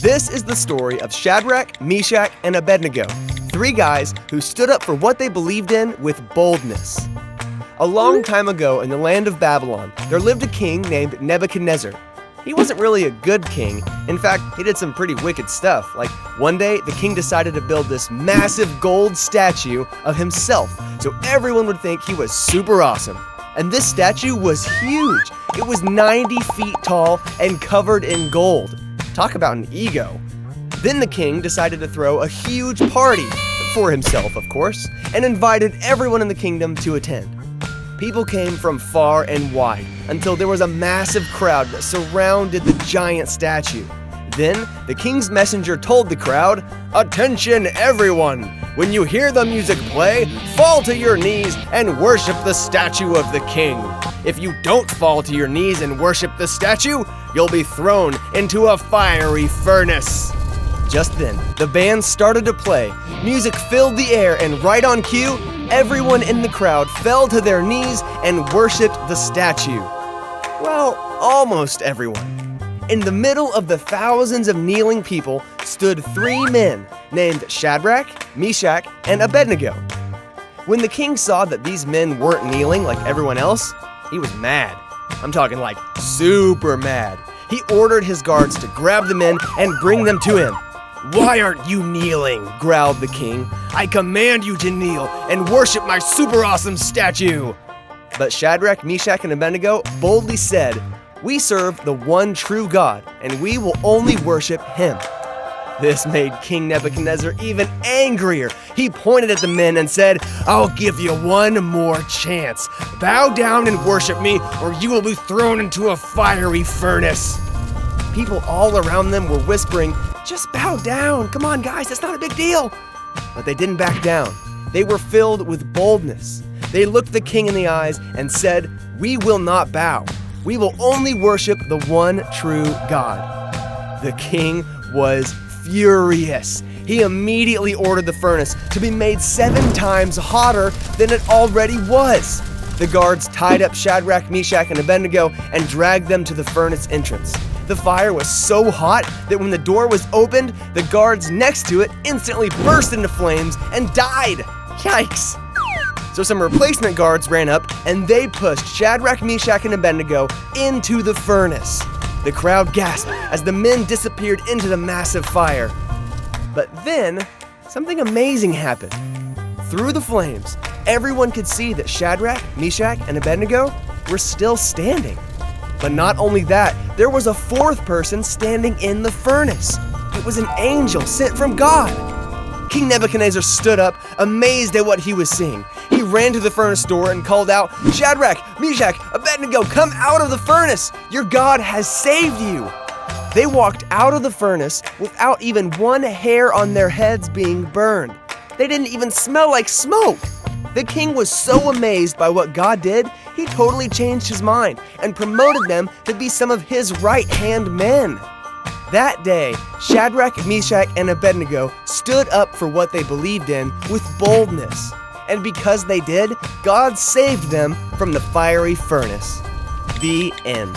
This is the story of Shadrach, Meshach, and Abednego, three guys who stood up for what they believed in with boldness. A long time ago in the land of Babylon, there lived a king named Nebuchadnezzar. He wasn't really a good king. In fact, he did some pretty wicked stuff. Like one day, the king decided to build this massive gold statue of himself so everyone would think he was super awesome. And this statue was huge. It was 90 feet tall and covered in gold. Talk about an ego. Then the king decided to throw a huge party, for himself of course, and invited everyone in the kingdom to attend. People came from far and wide until there was a massive crowd that surrounded the giant statue. Then the king's messenger told the crowd, "Attention everyone! When you hear the music play, fall to your knees and worship the statue of the king. If you don't fall to your knees and worship the statue, you'll be thrown into a fiery furnace." Just then, the band started to play. Music filled the air, and right on cue, everyone in the crowd fell to their knees and worshiped the statue. Well, almost everyone. In the middle of the thousands of kneeling people stood three men named Shadrach, Meshach, and Abednego. When the king saw that these men weren't kneeling like everyone else, he was mad. I'm talking like super mad. He ordered his guards to grab the men and bring them to him. "Why aren't you kneeling?" growled the king. "I command you to kneel and worship my super awesome statue." But Shadrach, Meshach, and Abednego boldly said, "We serve the one true God, and we will only worship him." This made King Nebuchadnezzar even angrier. He pointed at the men and said, "I'll give you one more chance. Bow down and worship me, or you will be thrown into a fiery furnace." People all around them were whispering, "Just bow down. Come on, guys, it's not a big deal." But they didn't back down. They were filled with boldness. They looked the king in the eyes and said, "We will not bow. We will only worship the one true God." The king was furious. He immediately ordered the furnace to be made 7 times hotter than it already was. The guards tied up Shadrach, Meshach, and Abednego and dragged them to the furnace entrance. The fire was so hot that when the door was opened, the guards next to it instantly burst into flames and died. Yikes! So some replacement guards ran up and they pushed Shadrach, Meshach, and Abednego into the furnace. The crowd gasped as the men disappeared into the massive fire. But then, something amazing happened. Through the flames, everyone could see that Shadrach, Meshach, and Abednego were still standing. But not only that, there was a fourth person standing in the furnace. It was an angel sent from God. King Nebuchadnezzar stood up, amazed at what he was seeing. He ran to the furnace door and called out, "Shadrach, Meshach, Abednego, come out of the furnace! Your God has saved you!" They walked out of the furnace without even one hair on their heads being burned. They didn't even smell like smoke. The king was so amazed by what God did, he totally changed his mind and promoted them to be some of his right-hand men. That day, Shadrach, Meshach, and Abednego stood up for what they believed in with boldness. And because they did, God saved them from the fiery furnace. The end.